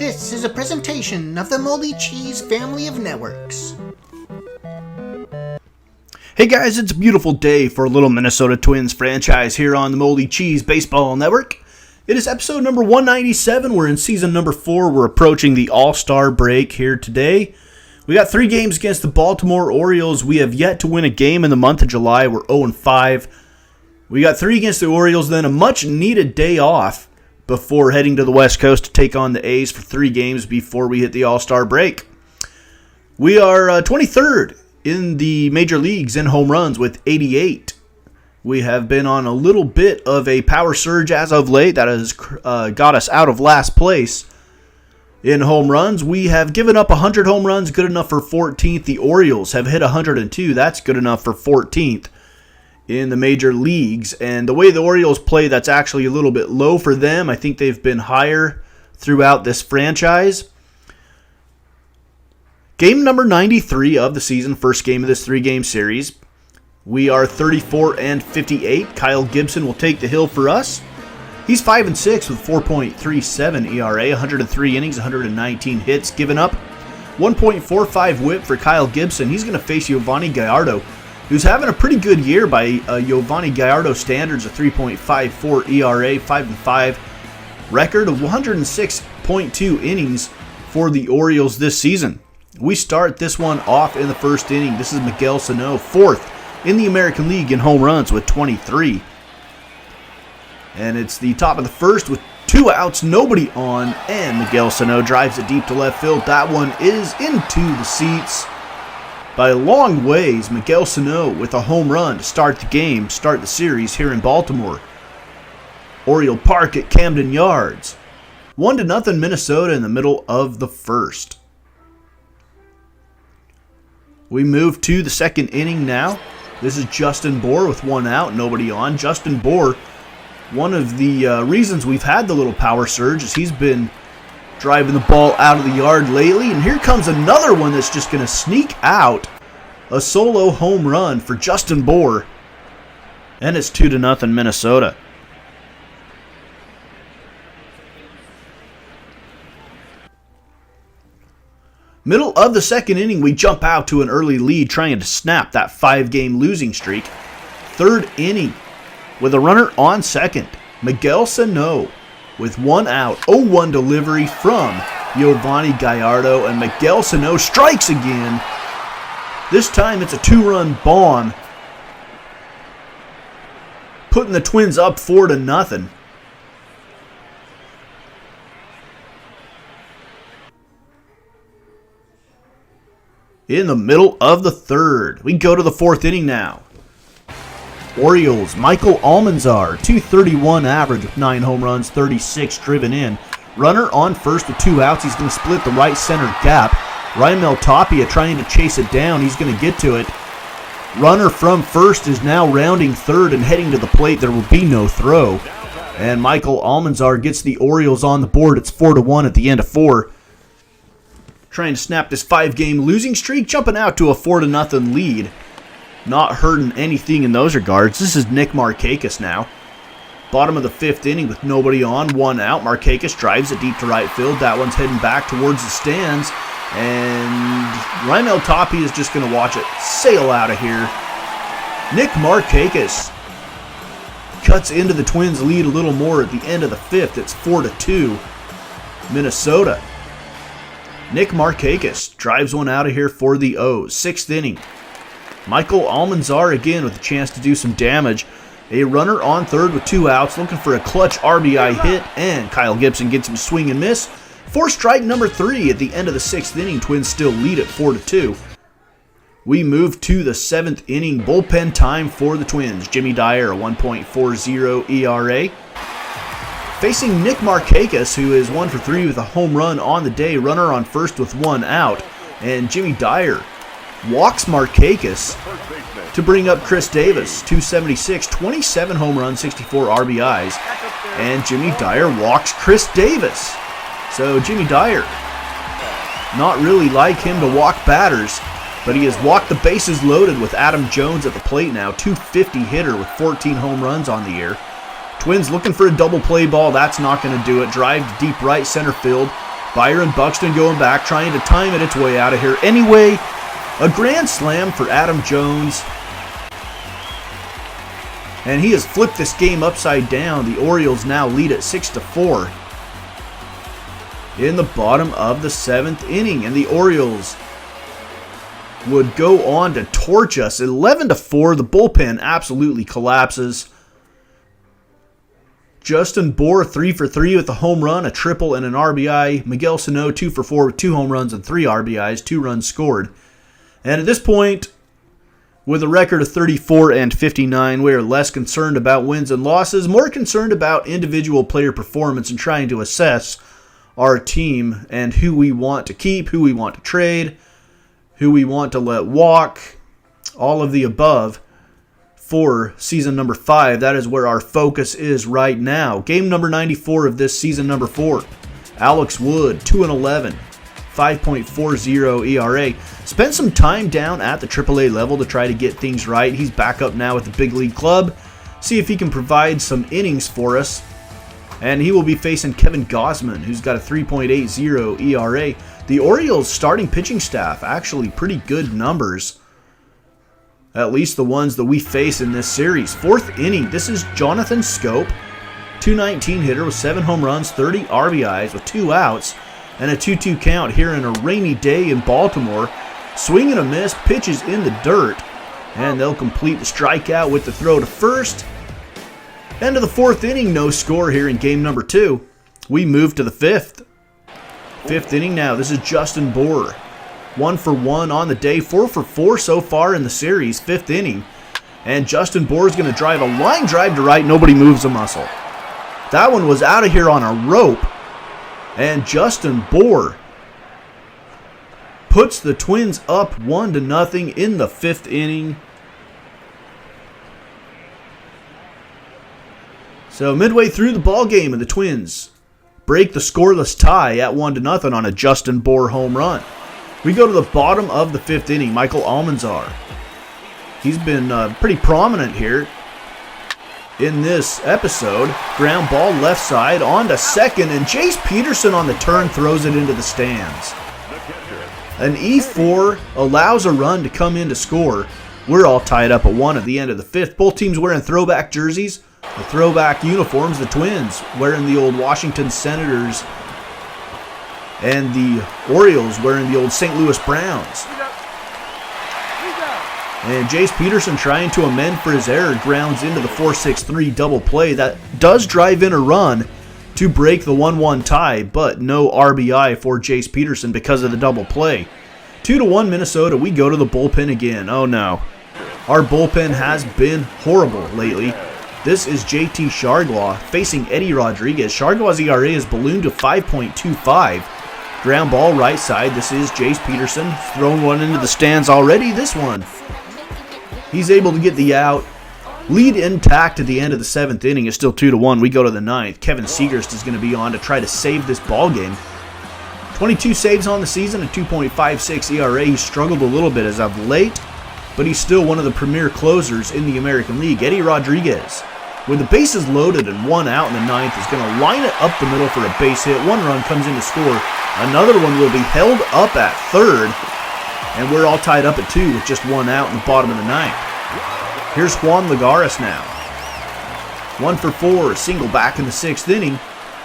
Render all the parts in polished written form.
This is a presentation of the Moldy Cheese family of networks. Hey guys, it's a beautiful day for a little Minnesota Twins franchise here on the Moldy Cheese Baseball Network. It is episode number 197. We're in season number 4. We're approaching the All-Star break here today. We got 3 games against the Baltimore Orioles. We have yet to win a game in the month of July. We're 0-5. We got 3 against the Orioles, then a much-needed day off before heading to the West Coast to take on the A's for 3 games before we hit the All-Star break. We are 23rd in the major leagues in home runs with 88. We have been on a little bit of a power surge as of late. That has got us out of last place in home runs. We have given up 100 home runs, good enough for 14th. The Orioles have hit 102. That's good enough for 14th in the major leagues. And the way the Orioles play, that's actually a little bit low for them. I think they've been higher throughout this franchise. Game number 93 of the season, first game of this 3-game series. We are 34-58. Kyle Gibson will take the hill for us. He's 5-6 with 4.37 ERA, 103 innings, 119 hits given up. 1.45 whip for Kyle Gibson. He's going to face Yovani Gallardo, who's having a pretty good year by Yovani Gallardo standards, a 3.54 ERA, 5-5 record of 106.2 innings for the Orioles this season. We start this one off in the first inning. This is Miguel Sano, 4th in the American League in home runs with 23. And it's the top of the first with 2 outs, nobody on, and Miguel Sano drives it deep to left field. That one is into the seats by a long ways. Miguel Sano with a home run to start the game, start the series here in Baltimore. Oriole Park at Camden Yards. 1-0 Minnesota in the middle of the first. We move to the second inning now. This is Justin Bour with 1 out, nobody on. Justin Bour, one of the reasons we've had the little power surge is he's been driving the ball out of the yard lately. And here comes another one that's just going to sneak out. A solo home run for Justin Bour. And it's 2-0 Minnesota. Middle of the second inning, we jump out to an early lead, trying to snap that 5-game losing streak. Third inning, with a runner on second, Miguel Sano with 1 out, 0-1 delivery from Yovani Gallardo, and Miguel Sano strikes again. This time it's a 2-run bomb, putting the Twins up 4-0. In the middle of the third, we go to the 4th inning now. Orioles, Michael Almanzar, 231 average with 9 home runs, 36 driven in. Runner on first with 2 outs. He's going to split the right center gap. Raimel Tapia trying to chase it down. He's going to get to it. Runner from first is now rounding third and heading to the plate. There will be no throw. And Michael Almanzar gets the Orioles on the board. It's 4-1 at the end of 4. Trying to snap this 5-game losing streak, jumping out to a 4-0 lead. Not hurting anything in those regards. This is Nick Markakis now. Bottom of the 5th inning with nobody on, 1 out. Markakis drives it deep to right field. That one's heading back towards the stands. And Raimel Tapia is just going to watch it sail out of here. Nick Markakis cuts into the Twins' lead a little more at the end of the 5th. It's 4-2 Minnesota. Nick Markakis drives one out of here for the O's. 6th inning. Michael Almanzar again with a chance to do some damage. A runner on third with 2 outs, looking for a clutch RBI hit, and Kyle Gibson gets him swing and miss. For strike number 3 at the end of the 6th inning. Twins still lead at 4-2. We move to the 7th inning. Bullpen time for the Twins. Jimmy Dyer, a 1.40 ERA. Facing Nick Markakis, who is 1 for 3 with a home run on the day. Runner on first with 1 out. And Jimmy Dyer walks Markakis to bring up Chris Davis. 276, 27 home runs, 64 RBIs. And Jimmy Dyer walks Chris Davis. So Jimmy Dyer, not really like him to walk batters, but he has walked the bases loaded with Adam Jones at the plate now. 250 hitter with 14 home runs on the year. Twins looking for a double play ball. That's not going to do it. Drive to deep right center field. Byron Buxton going back, trying to time it its way out of here. Anyway, a grand slam for Adam Jones. And he has flipped this game upside down. The Orioles now lead at 6-4 in the bottom of the 7th inning. And the Orioles would go on to torch us 11-4. The bullpen absolutely collapses. Justin Bour 3 for 3 with a home run, a triple, and an RBI. Miguel Sano 2 for 4 with 2 home runs and 3 RBIs, 2 runs scored. And at this point, with a record of 34-59, we are less concerned about wins and losses, more concerned about individual player performance and trying to assess our team and who we want to keep, who we want to trade, who we want to let walk, all of the above. For season number 5, that is where our focus is right now. Game number 94 of this season number 4. Alex Wood, 2-11, 5.40 ERA. Spent some time down at the AAA level to try to get things right. He's back up now with the big league club. See if he can provide some innings for us. And he will be facing Kevin Gausman, who's got a 3.80 ERA. The Orioles' starting pitching staff, actually pretty good numbers. At least the ones that we face in this series. 4th inning, this is Jonathan Scope, 219 hitter with 7 home runs, 30 RBIs with 2 outs, and a 2-2 count here in a rainy day in Baltimore. Swing and a miss, pitches in the dirt, and they'll complete the strikeout with the throw to first. End of the 4th inning, no score here in game number 2. We move to the 5th. 5th inning now, this is Justin Bour. 1 for 1 on the day, 4 for 4 so far in the series, 5th inning. And Justin Bour is going to drive a line drive to right, nobody moves a muscle. That one was out of here on a rope. And Justin Bour puts the Twins up 1-0 in the 5th inning. So midway through the ball game, and the Twins break the scoreless tie at 1-0 on a Justin Bour home run. We go to the bottom of the 5th inning. Michael Almanzar. He's been pretty prominent here in this episode. Ground ball left side on to second, and Jace Peterson on the turn throws it into the stands. An E4 allows a run to come in to score. We're all tied up at 1 at the end of the 5th. Both teams wearing throwback jerseys, the throwback uniforms. The Twins wearing the old Washington Senators, and the Orioles wearing the old St. Louis Browns. And Jace Peterson, trying to amend for his error, grounds into the 4-6-3 double play. That does drive in a run to break the 1-1 tie, but no RBI for Jace Peterson because of the double play. 2-1 Minnesota. We go to the bullpen again. Oh no. Our bullpen has been horrible lately. This is JT Chargois facing Eddie Rodriguez. Chargois' ERA is ballooned to 5.25. Ground ball right side. This is Jace Peterson. Thrown one into the stands already. This one, he's able to get the out. Lead intact at the end of the 7th inning. Is still 2-1. We go to the 9th. Kevin Seagerst is going to be on to try to save this ball game. 22 saves on the season, a 2.56 ERA. He struggled a little bit as of late, but he's still one of the premier closers in the American League. Eddie Rodriguez, with the bases loaded and 1 out in the 9th, is going to line it up the middle for a base hit. 1 run comes in to score. Another one will be held up at 3rd, and we're all tied up at 2 with just 1 out in the bottom of the 9th. Here's Juan Lagares now. 1 for 4, single back in the 6th inning.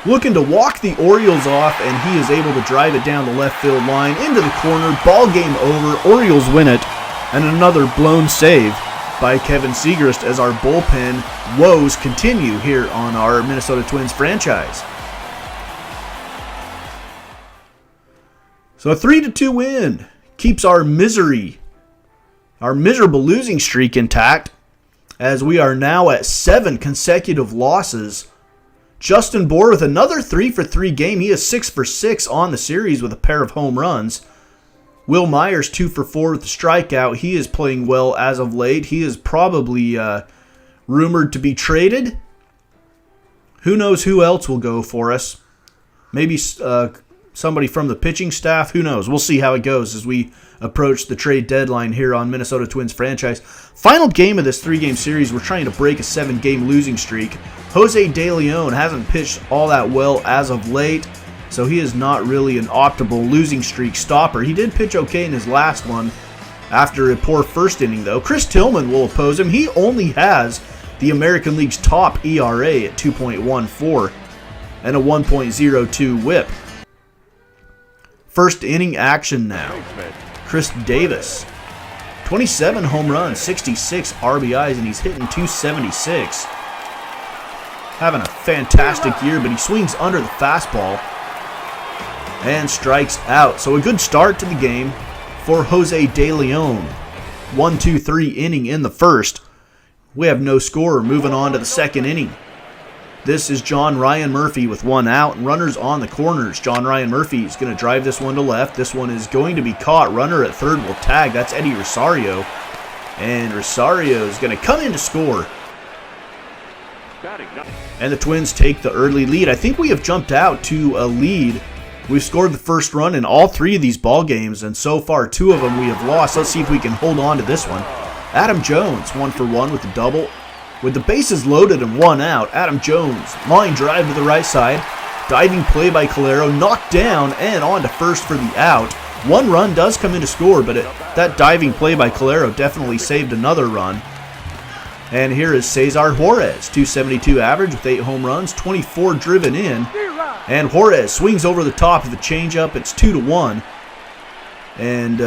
Looking to walk the Orioles off, and he is able to drive it down the left field line into the corner. Ball game over. Orioles win it, and another blown save by Kevin Seagerst as our bullpen woes continue here on our Minnesota Twins franchise. So a 3-2 win keeps our miserable losing streak intact, as we are now at 7 consecutive losses. Justin Bour with another 3 for 3 game. He is 6 for 6 on the series with a pair of home runs. Will Myers 2 for 4 with the strikeout. He is playing well as of late. He is probably rumored to be traded. Who knows who else will go for us? Maybe somebody from the pitching staff. Who knows? We'll see how it goes as we approach the trade deadline here on Minnesota Twins franchise. Final game of this 3-game series. We're trying to break a 7-game losing streak. Jose De Leon hasn't pitched all that well as of late. so he is not really an optimal losing streak stopper. He did pitch okay in his last one after a poor first inning, though. Chris Tillman will oppose him. He only has the American League's top ERA at 2.14 and a 1.02 whip. First inning action now. Chris Davis, 27 home runs, 66 RBIs, and he's hitting 276. Having a fantastic year, but he swings under the fastball and strikes out. So a good start to the game for Jose De Leon. 1-2-3 inning in the first. We have no score. Moving on to the second inning. This is John Ryan Murphy with one out and runners on the corners. John Ryan Murphy is going to drive this one to left. This one is going to be caught. Runner at third will tag. That's Eddie Rosario. And Rosario is going to come in to score. And the Twins take the early lead. I think we have jumped out to a lead. We've scored the first run in all three of these ball games, and so far two of them we have lost. Let's see if we can hold on to this one. Adam Jones, 1-for-1 with the double. With the bases loaded and one out, Adam Jones, line drive to the right side. Diving play by Calero, knocked down and on to first for the out. One run does come in to score, but that diving play by Calero definitely saved another run. And here is Cesar Juarez, 272 average with 8 home runs, 24 driven in. And Juarez swings over the top of the changeup. It's 2-1. And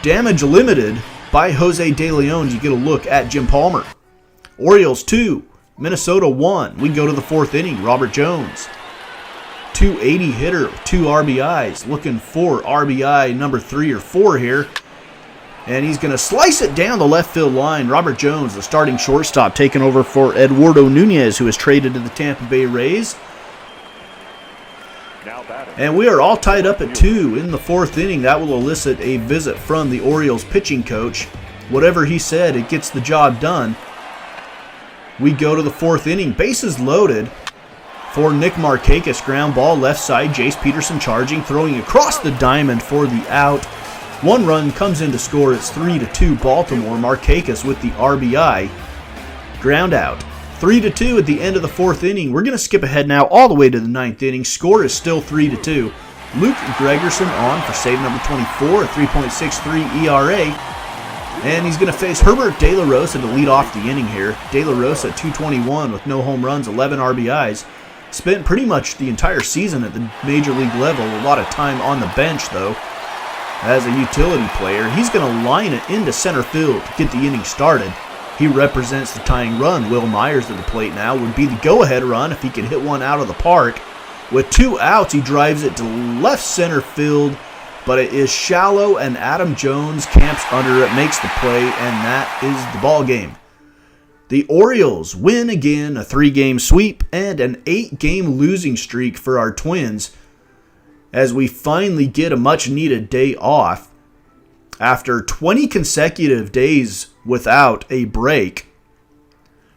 damage limited by Jose De Leon. You get a look at Jim Palmer. Orioles 2, Minnesota 1. We go to the fourth inning. Robert Jones, 280 hitter with 2 RBIs. Looking for RBI number 3 or 4 here. And he's going to slice it down the left field line. Robert Jones, the starting shortstop, taking over for Eduardo Nunez, who is traded to the Tampa Bay Rays. And we are all tied up at 2 in the fourth inning. That will elicit a visit from the Orioles pitching coach. Whatever he said, it gets the job done. We go to the fourth inning. Bases loaded for Nick Markakis. Ground ball left side. Jace Peterson charging, throwing across the diamond for the out. One run comes in to score. It's 3-2 Baltimore. Markakis with the RBI. Ground out. 3-2 at the end of the fourth inning. We're going to skip ahead now all the way to the ninth inning. Score is still 3-2. Luke Gregerson on for save number 24, a 3.63 ERA. And he's going to face Herbert De La Rosa to lead off the inning here. De La Rosa, 221 with no home runs, 11 RBIs. Spent pretty much the entire season at the major league level. A lot of time on the bench, though, as a utility player. He's going to line it into center field to get the inning started. He represents the tying run. Will Myers at the plate now would be the go-ahead run if he could hit one out of the park. With 2 outs, he drives it to left center field, but it is shallow, and Adam Jones camps under it, makes the play, and that is the ball game. The Orioles win again, a 3-game sweep and an 8-game losing streak for our Twins, as we finally get a much-needed day off after 20 consecutive days without a break.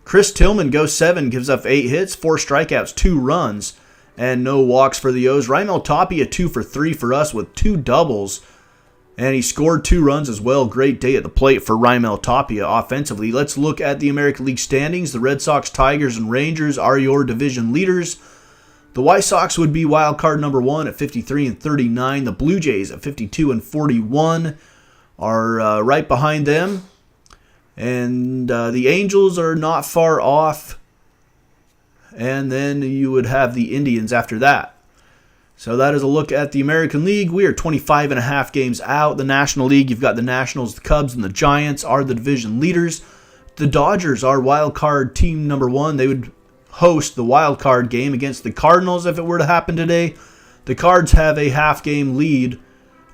Chris Tillman goes 7, gives up 8 hits, 4 strikeouts, 2 runs, and no walks for the O's. Raimel Tapia 2 for 3 for us with 2 doubles, and he scored 2 runs as well. Great day at the plate for Raimel Tapia offensively. Let's look at the American League standings. The Red Sox, Tigers, and Rangers are your division leaders. The White Sox would be wild card number 1 at 53-39. The Blue Jays at 52-41 are right behind them. And the Angels are not far off. And then you would have the Indians after that. So that is a look at the American League. We are 25.5 games out. The National League, you've got the Nationals, the Cubs, and the Giants are the division leaders. The Dodgers are wild card team number 1. They would host the wild card game against the Cardinals if it were to happen today. The Cards have a half-game lead.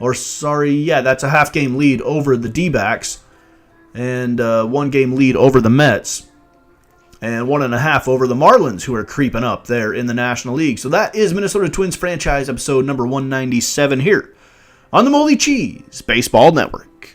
That's a half-game lead over the D-backs. And 1-game lead over the Mets. And 1.5 over the Marlins, who are creeping up there in the National League. So that is Minnesota Twins franchise episode number 197 here on the Moldy Cheese Baseball Network.